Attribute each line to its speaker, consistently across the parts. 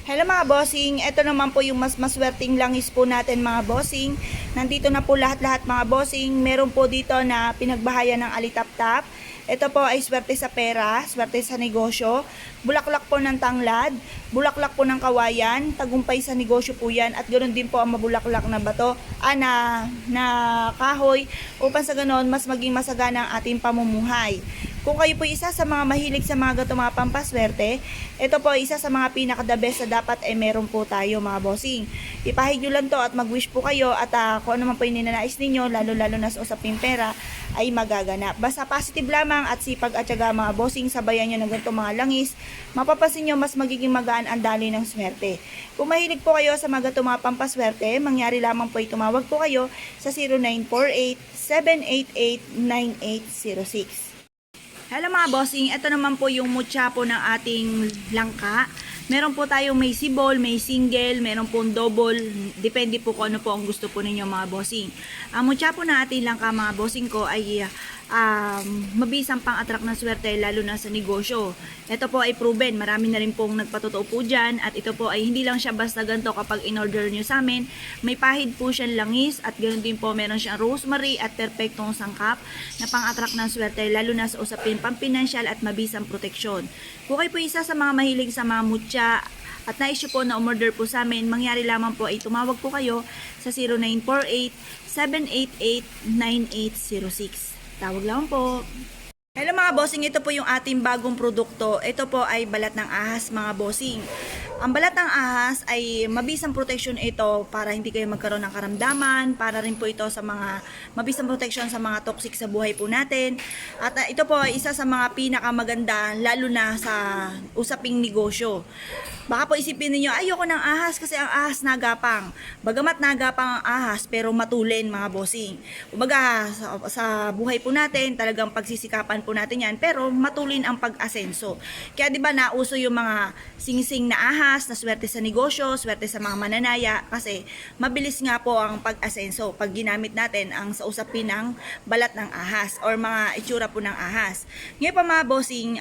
Speaker 1: Hello mga bossing, ito naman po yung mas maswerteng langis po natin mga bossing. Nandito na po lahat-lahat mga bossing. Meron po dito na pinagbahayan ng alitap-tap. Ito po ay swerte sa pera, swerte sa negosyo, bulaklak po ng tanglad, bulaklak po ng kawayan, tagumpay sa negosyo po yan, at ganoon din po ang mabulaklak na bato, na kahoy, upang sa ganoon mas maging masagana ang ating pamumuhay. Kung kayo po isa sa mga mahilig sa mga gato mga pampaswerte, ito po isa sa mga pinaka-the best na dapat ay meron po tayo mga bossing. Ipahig nyo lang to at mag-wish po kayo at kung ano man po yung ninanais ninyo, lalo-lalo na sa usaping pera, ay magaganap. Basta positive lamang at sipag at syaga mga bossing, sabayan nyo ng ganito mga langis, mapapansin nyo mas magiging magaan ang daloy ng swerte. Kung mahilig po kayo sa mga gato mga pampaswerte, mangyari lamang po ay tumawag po kayo sa 0948-788-9806. Hello mga bossing, ito naman po yung mutya po ng ating langka. Meron po tayong may sibol, may single, meron po double. Depende po kung ano po ang gusto po ninyo mga bossing. Ang mutya po ng ating langka mga bossing ko ay mabisang pang-attract ng swerte lalo na sa negosyo. Ito po ay proven, marami na rin pong nagpatotoo po dyan, at ito po ay hindi lang siya basta ganito kapag in-order nyo sa amin. May pahid po siyang langis at ganoon din po meron siyang rosemary at perfectong sangkap na pang-attract ng swerte lalo na sa usapin pampinansyal at mabisang proteksyon. Kung kayo po isa sa mga mahilig sa mga mutya at na-issue po na umorder po sa amin, mangyari lamang po ay tumawag po kayo sa 0948-788-9806. Tawag lang po. Hello mga bossing, ito po yung ating bagong produkto. Ito po ay balat ng ahas mga bossing. Ang balat ng ahas ay mabisang protection ito para hindi kayo magkaroon ng karamdaman, para rin po ito sa mga mabisang protection sa mga toxic sa buhay po natin. At ito po ay isa sa mga pinakamaganda lalo na sa usaping negosyo. Baka po isipin niyo, ayoko ng ahas kasi ang ahas nagapang. Bagamat nagapang ang ahas pero matulin mga bossing. Kumbaga sa buhay po natin talagang pagsisikapan po natin yan pero matulin ang pag-asenso. Kaya 'di ba nauso yung mga singsing na ahas na swerte sa negosyo, swerte sa mga mananaya kasi mabilis nga po ang pag-asenso pag ginamit natin ang sa usapin ng balat ng ahas or mga itsura po ng ahas. Ngayon pa mga bossing,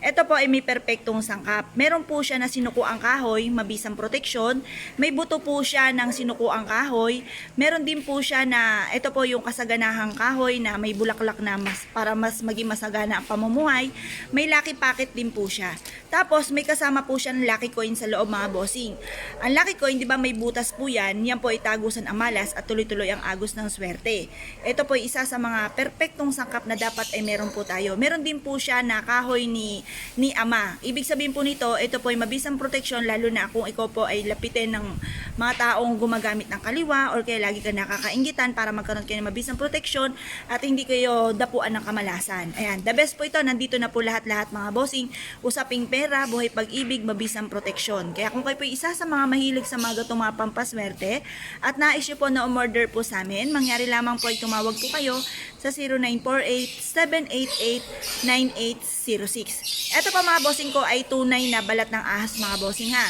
Speaker 1: ito po ay may perpektong sangkap. Meron po siya na sinukuang kahoy, mabisang proteksyon. May buto po siya ng sinukuang kahoy. Meron din po siya na ito po yung kasaganahang kahoy na may bulaklak na para mas maging masagana ang pamumuhay. May lucky pocket din po siya. Tapos may kasama po siya ng lucky coin sa loob mga bossing. Ang lucky coin, di ba may butas po yan? Yan po ay tagusan ang malas at tuloy-tuloy ang agos ng swerte. Ito po ay isa sa mga perpektong sangkap na dapat ay meron po tayo. Meron din po siya na kahoy ni ama. Ibig sabihin po nito, ito po ay mabisang proteksyon lalo na kung ikaw po ay lapitin ng mga taong gumagamit ng kaliwa or kaya lagi ka nakakainggitan para magkaroon kayo ng mabisang proteksyon at hindi kayo dapuan ng kamalasan. Ayan, the best po ito. Nandito na po lahat-lahat mga bossing. Usaping pera, buhay pag-ibig, mabisang proteksyon. Kaya kung kayo po isa sa mga mahilig sa mga gatong mga pampaswerte at na-issue po na umorder po sa amin, mangyari lamang po ay tumawag po kayo sa 0948-788-9806. Ito pa mga bossing ko ay tunay na balat ng ahas mga bossing ha.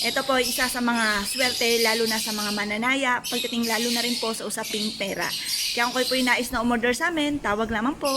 Speaker 1: Ito po ay isa sa mga swerte lalo na sa mga mananaya, pagdating lalo na rin po sa usaping pera. Kaya kung kayo po yung nais na umorder sa amin, tawag lamang po.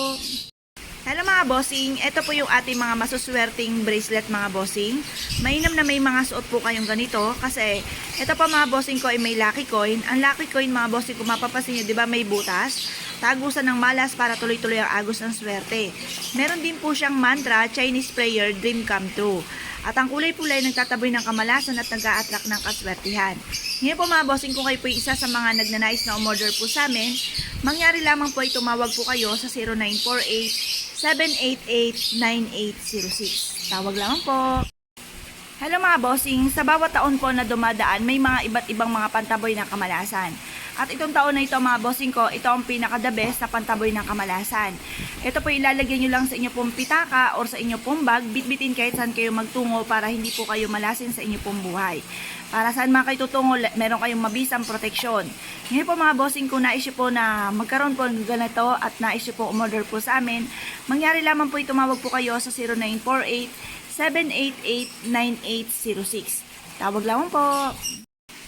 Speaker 1: Hello mga bossing, ito po yung ating mga masuswerteng bracelet mga bossing. Mainam na may mga suot po kayong ganito kasi ito po mga bossing ko ay may lucky coin. Ang lucky coin mga bossing, kung mapapansin nyo, di ba may butas? Tagusan ng malas para tuloy-tuloy ang agos ng swerte. Meron din po siyang mantra, Chinese prayer, dream come true. At ang kulay-pulay nagtataboy ng kamalasan at nag-a-attract ng kaswertihan. Ngayon po mga bossing, kung kayo po isa sa mga nagnanais na umorder po sa amin, mangyari lamang po ay tumawag po kayo sa 0948-788-9806. Tawag lamang po. Hello mga bossing, sa bawat taon po na dumadaan, may mga iba't ibang mga pantaboy ng kamalasan. At itong taon na ito mga bossing ko, ito ang pinaka-the best na pantaboy ng kamalasan. Ito po ilalagay nyo lang sa inyo pong pitaka or sa inyo pong bag, bitbitin kahit saan kayo magtungo para hindi po kayo malasin sa inyo pong buhay. Para saan mga kayo tutungo, meron kayong mabisang proteksyon. Ngayon po mga bossing ko, na-issue po na magkaroon po ng ganito at na-issue po umorder po sa amin, mangyari lamang po tumawag po kayo sa 0948-788-9806. Tawag lamang po.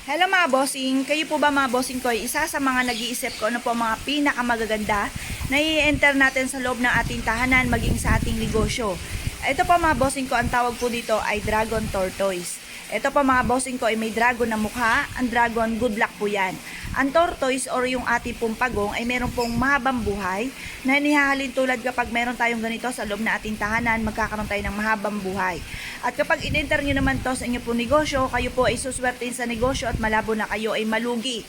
Speaker 1: Hello mga bossing, kayo po ba mga bossing ko ay isa sa mga nag-iisip ko ano po mga pinakamagaganda na i-enter natin sa loob ng ating tahanan maging sa ating negosyo. Ito po mga bossing ko, ang tawag po dito ay dragon tortoise. Ito po mga bossing ko ay may dragon na mukha. Ang dragon, good luck po yan. Ang tortoise or yung ating pong pagong ay meron pong mahabang buhay na inihahalin tulad kapag meron tayong ganito sa loob na ating tahanan, magkakaroon tayo ng mahabang buhay. At kapag in-enter nyo naman to sa inyo pong negosyo, kayo po ay suswertein sa negosyo at malabo na kayo ay malugi.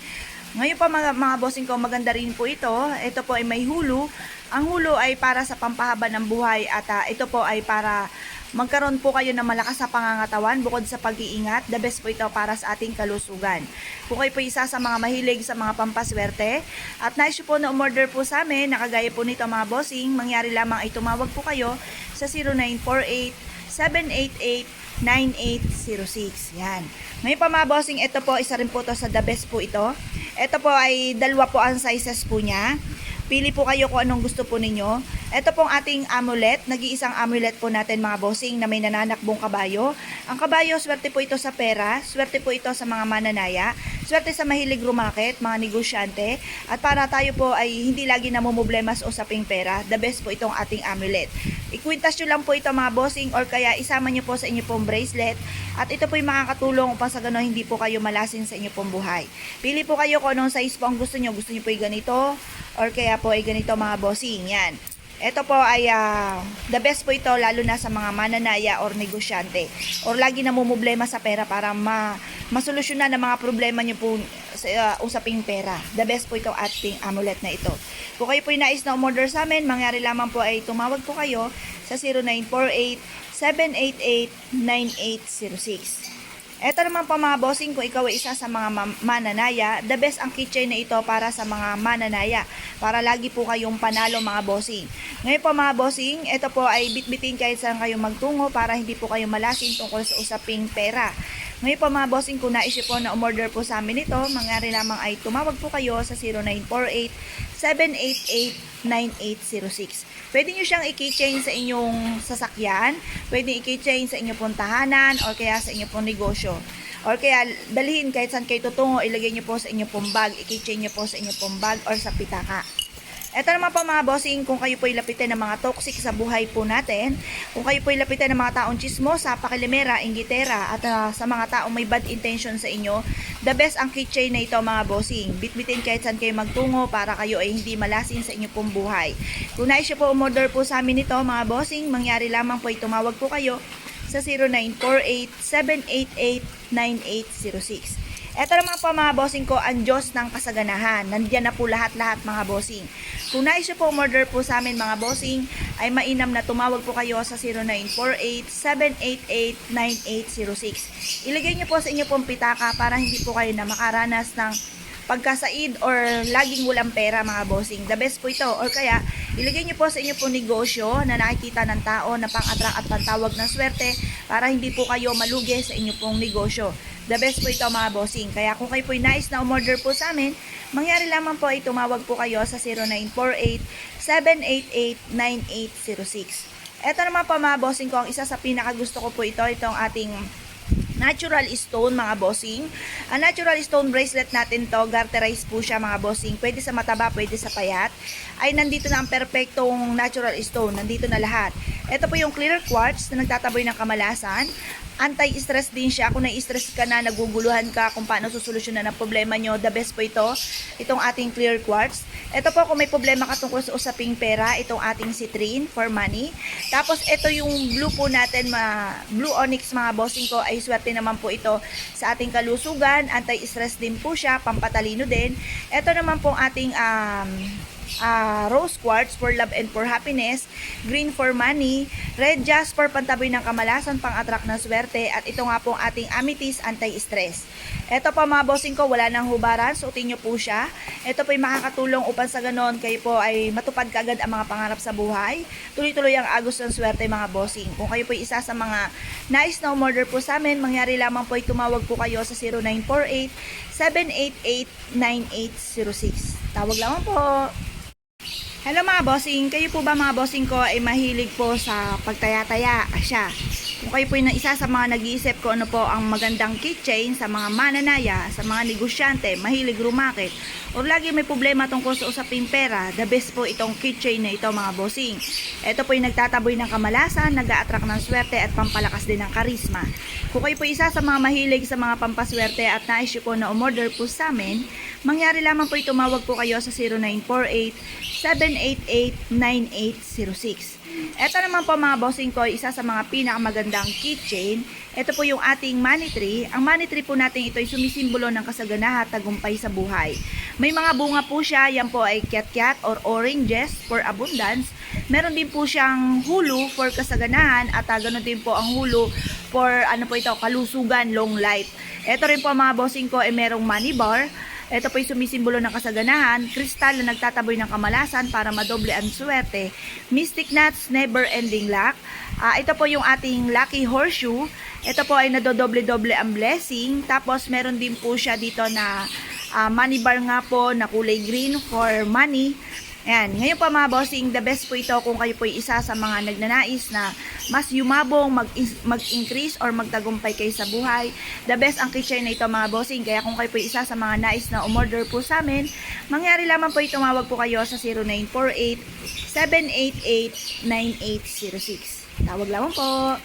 Speaker 1: Ngayon pa mga bossing ko, maganda rin po ito. Ito po ay may hulo. Ang hulo ay para sa pampahaba ng buhay at ito po ay para magkaroon po kayo ng malakas sa pangangatawan bukod sa pag-iingat. The best po ito para sa ating kalusugan. Kung kayo po isa sa mga mahilig sa mga pampaswerte at nais po na umorder po sa amin, nakagaya po nito mga bossing, mangyari lamang ay tumawag po kayo sa 0948-788-9806. Yan. Ngayon pa mga bossing, ito po, isa rin po to sa the best po ito. Ito po ay dalawa po ang sizes po niya. Pili po kayo kung anong gusto po ninyo. Ito pong ating amulet. Nag-iisang amulet po natin mga bossing na may nananakbong kabayo. Ang kabayo, swerte po ito sa pera. Swerte po ito sa mga mananaya. Swerte sa mahilig rumakit, mga negosyante. At para tayo po ay hindi lagi namumblema sa usaping pera, the best po itong ating amulet. Ikwintas nyo lang po ito mga bossing or kaya isama nyo po sa inyo pong bracelet. At ito po yung makakatulong upang sa gano'n hindi po kayo malasin sa inyo pong buhay. Pili po kayo kung anong size po ang gusto nyo. Gusto nyo po yung ganito or kaya po ay ganito mga bossing. Yan. Ito po ay the best po ito lalo na sa mga mananaya or negosyante or lagi namumblema sa pera para masolusyonan ang mga problema nyo po sa usaping pera. The best po ito ating amulet na ito. Kung kayo po yung nais na umorder sa amin, mangyari lamang po ay tumawag po kayo sa 0948-788-9806. Ito naman po mga bossing, kung ikaw ay isa sa mga mananaya, the best ang keychain na ito para sa mga mananaya. Para lagi po kayong panalo mga bossing. Ngayon po mga bossing, ito po ay bitbitin kahit saan kayo magtungo para hindi po kayo malasin tungkol sa usaping pera. Ngayon po mga bossing, kung nais po na umorder po sa amin ito, mangyari lamang ay tumawag po kayo sa 0948-788-9806. Pwede nyo siyang i-keychain sa inyong sasakyan, pwede i-keychain sa inyong pong tahanan, o kaya sa inyong pong negosyo. Or kaya dalhin kahit saan kayo tutungo, ilagay nyo po sa inyong pong bag, i-keychain nyo po sa inyong pong bag or sa pitaka. Ito naman po mga bossing, kung kayo po ilapitan ng mga toxic sa buhay po natin, kung kayo po ilapitan ng mga taong chismosa, pakilimera, inggitera, at sa mga taong may bad intention sa inyo, the best ang keychain na ito mga bossing. Bitbitin kahit saan kayo magtungo para kayo ay hindi malasin sa inyong pong buhay. Kung nais po umorder po sa amin ito mga bossing, mangyari lamang po ay tumawag po kayo sa 0948-788-9806. Ito naman po mga bossing ko, ang Diyos ng kasaganahan. Nandiyan na po lahat-lahat mga bossing. Kung nais po umorder po sa amin mga bossing, ay mainam na tumawag po kayo sa 0948-788-9806. Ilagay nyo po sa inyo pong pitaka para hindi po kayo na makaranas ng pagkasaid or laging walang pera mga bossing. The best po ito. Or kaya, ilagay nyo po sa inyo pong negosyo na nakikita ng tao na pang-attract at pantawag ng swerte para hindi po kayo malugi sa inyo pong negosyo. The best po ito mga bossing. Kaya kung kayo po ay nais na umorder po sa amin, mangyari lamang po ay tumawag po kayo sa 0948-788-9806. Ito naman po mga bossing ko, ang isa sa pinakagusto ko po ito, itong ating natural stone mga bossing. Ang natural stone bracelet natin to, garterized po siya mga bossing. Pwede sa mataba, pwede sa payat. Ay nandito na ang perfectong natural stone. Nandito na lahat. Ito po yung clear quartz na nagtataboy ng kamalasan. Anti-stress din siya. Kung na-stress ka na, naguguluhan ka kung paano susolusyonan ang problema nyo, the best po ito. Itong ating clear quartz. Ito po kung may problema ka tungkol sa usaping pera, itong ating citrine for money. Tapos ito yung blue po natin, blue onyx mga bossing ko, ay swerte naman po ito sa ating kalusugan. Anti-stress din po siya, pampatalino din. Ito naman po ating rose quartz for love and for happiness, green for money, red jasper pantaboy ng kamalasan, pang-attract ng swerte, at ito nga po ating amethyst anti-stress. Ito po mga bossing ko, wala nang hubaran, suotin nyo po siya. Ito po ay makakatulong upang sa ganon kayo po ay matupad kagad ang mga pangarap sa buhay. Tuloy-tuloy ang agos ng swerte mga bossing. Kung kayo po ay isa sa mga nais na umorder po sa amin, mangyari lamang po ay tumawag po kayo sa 0948-788-9806. Tawag lamang po. Hello mga bossing, kayo po ba mga bossing ko ay mahilig po sa pagtaya-taya? Asya. Kung kayo po yung isa sa mga nag-iisip kung ano po ang magandang keychain sa mga mananaya, sa mga negosyante, mahilig rumakit, o lagi may problema tungkol sa usaping pera, the best po itong keychain na ito mga bossing. Ito po yung nagtataboy ng kamalasan, nag-a-attract ng swerte at pampalakas din ng karisma. Kung kayo po isa sa mga mahilig sa mga pampaswerte at nais nyo po na umorder po sa amin, mangyari lamang po tumawag po kayo sa 0948-788-9806. Ito naman po mga bossing ko, isa sa mga pinakamagandang keychain. Ito po yung ating money tree. Ang money tree po natin ito ay sumisimbolo ng kasaganahan at tagumpay sa buhay. May mga bunga po siya, yan po ay kiat-kiat or oranges for abundance. Meron din po siyang hulu for kasaganahan at ganoon din po ang hulu for kalusugan, long life. Ito rin po mga bossing ko ay merong money bar. Ito po yung sumisimbolo ng kasaganahan, kristal na nagtataboy ng kamalasan para madoble ang swerte, mystic nuts, never ending luck. Ito po yung ating lucky horseshoe. Ito po ay nadodoble-doble ang blessing. Tapos meron din po siya dito na money bar nga po na kulay green for money. Ayan, ngayon pa mga bossing, the best po ito kung kayo po isa sa mga nagnanais na mas yumabong, mag-increase or magtagumpay kayo sa buhay. The best ang keychain na ito mga bossing. Kaya kung kayo po isa sa mga nais na umorder po sa amin, mangyari lamang po tumawag po kayo sa 0948-788-9806. Tawag lamang po.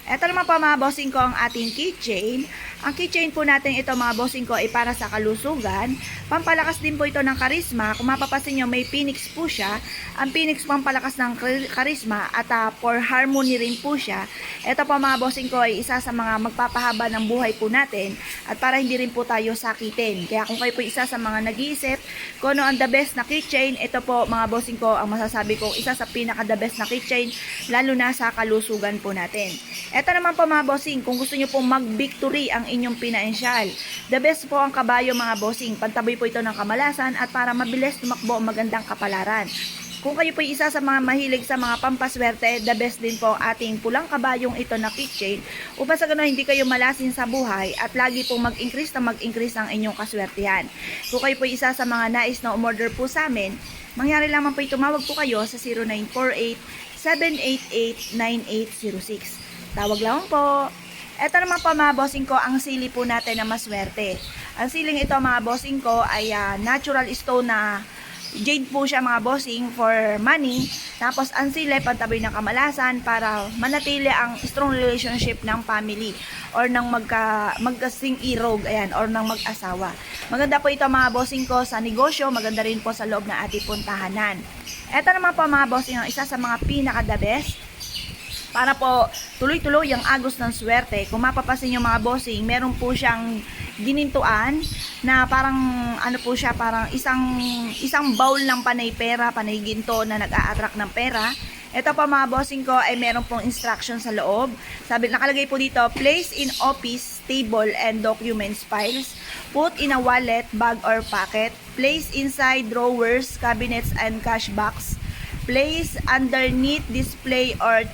Speaker 1: Ito naman po mga bossing ko ang ating keychain. Ang keychain po natin ito mga bossing ko ay para sa kalusugan. Pampalakas din po ito ng karisma. Kung mapapansin nyo may phoenix po siya. Ang phoenix pampalakas ng karisma at for harmony rin po siya. Ito po mga bossing ko ay isa sa mga magpapahaba ng buhay po natin at para hindi rin po tayo sakitin. Kaya kung kayo po isa sa mga nag-iisip kung ano ang the best na keychain, ito po mga bossing ko ang masasabi ko isa sa pinaka the best na keychain lalo na sa kalusugan po natin. Ito naman po mga bossing, kung gusto nyo po mag-victory ang inyong pinansyal, the best po ang kabayo mga bossing. Pantaboy po ito ng kamalasan at para mabilis tumakbo ang magandang kapalaran. Kung kayo po isa sa mga mahilig sa mga pampaswerte, the best din po ating pulang kabayong ito na keychain upang sa gano'n hindi kayo malasin sa buhay at lagi po mag-increase na mag-increase ang inyong kaswertihan. Kung kayo po isa sa mga nais na umorder po sa amin, mangyari lamang po tumawag po kayo sa 0948-788-9806. Tawag lang po. Ito naman po mga bossing ko, ang sili po natin na maswerte. Ang siling ito mga bossing ko ay natural stone na jade po siya mga bossing for money. Tapos ang sili pantaboy ng kamalasan para manatili ang strong relationship ng family or ng magkasing irog, ayan, or ng mag-asawa. Maganda po ito mga bossing ko sa negosyo, maganda rin po sa loob ng ating puntahanan. Ito naman po mga bossing, ang isa sa mga pinaka-the best para po tuloy-tuloy ang agos ng swerte. Kung mapapasin nyo mga bossing, meron po siyang ginintuan na parang ano po siya, parang isang bowl ng panay pera, panay ginto na nag-a-attract ng pera. Ito pa mga bossing ko ay meron pong instruction sa loob. Sabi, nakalagay po dito, place in office, table and documents files, put in a wallet, bag or pocket, place inside drawers, cabinets and cash box, place underneath display or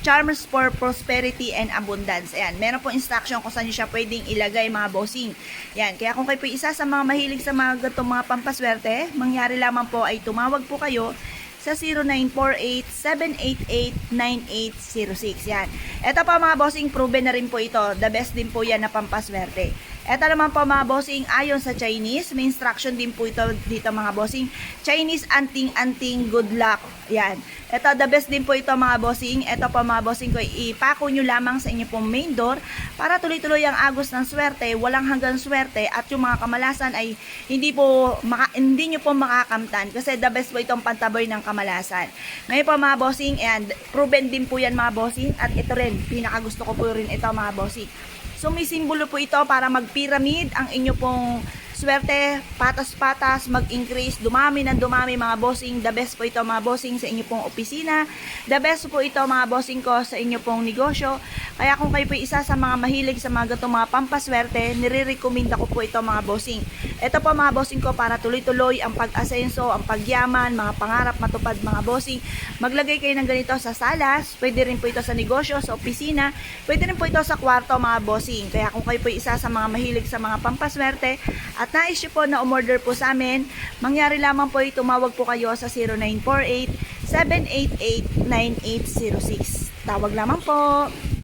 Speaker 1: charms for prosperity and abundance. Ayan, meron po instruction kung saan nyo siya pwedeng ilagay mga bossing. Ayan, kaya kung kayo po isa sa mga mahilig sa mga ganitong mga pampaswerte, mangyari lamang po ay tumawag po kayo sa 0948-788-9806. Yan. Ito pa mga bossing, proven na rin po ito. The best din po yan na pampaswerte. Ito naman po mga bossing, ayon sa Chinese, may instruction din po ito dito mga bossing. Chinese anting-anting good luck. Yan. Ito, the best din po ito mga bossing. Ito po mga bossing ko, ipako nyo lamang sa inyo pong main door para tuloy-tuloy ang agos ng swerte, walang hanggang swerte at yung mga kamalasan ay hindi nyo po makakamtan kasi the best po itong pantaboy ng kamalasan. Ngayon po mga bossing, and proven din po yan mga bossing at ito rin, pinakagusto ko po rin ito mga bossing. So may simbolo po ito para mag-pyramid ang inyo pong swerte, patas-patas, mag-increase, dumami ng dumami mga bossing. The best po ito mga bossing sa inyo pong opisina. The best po ito mga bossing ko sa inyo pong negosyo. Kaya kung kayo po isa sa mga mahilig sa mga gatong mga pampaswerte, nire-recommenda ko po ito mga bossing. Ito po mga bossing ko para tuloy-tuloy ang pag-asenso, ang pagyaman, mga pangarap matupad mga bossing. Maglagay kayo ng ganito sa salas, pwede rin po ito sa negosyo, sa opisina, pwede rin po ito sa kwarto mga bossing. Kaya kung kayo po isa sa mga mahilig sa mga pampaswerte at nais nyo po na umorder po sa amin, mangyari lamang po tumawag po kayo sa 0948-788-9806. Tawag lamang po.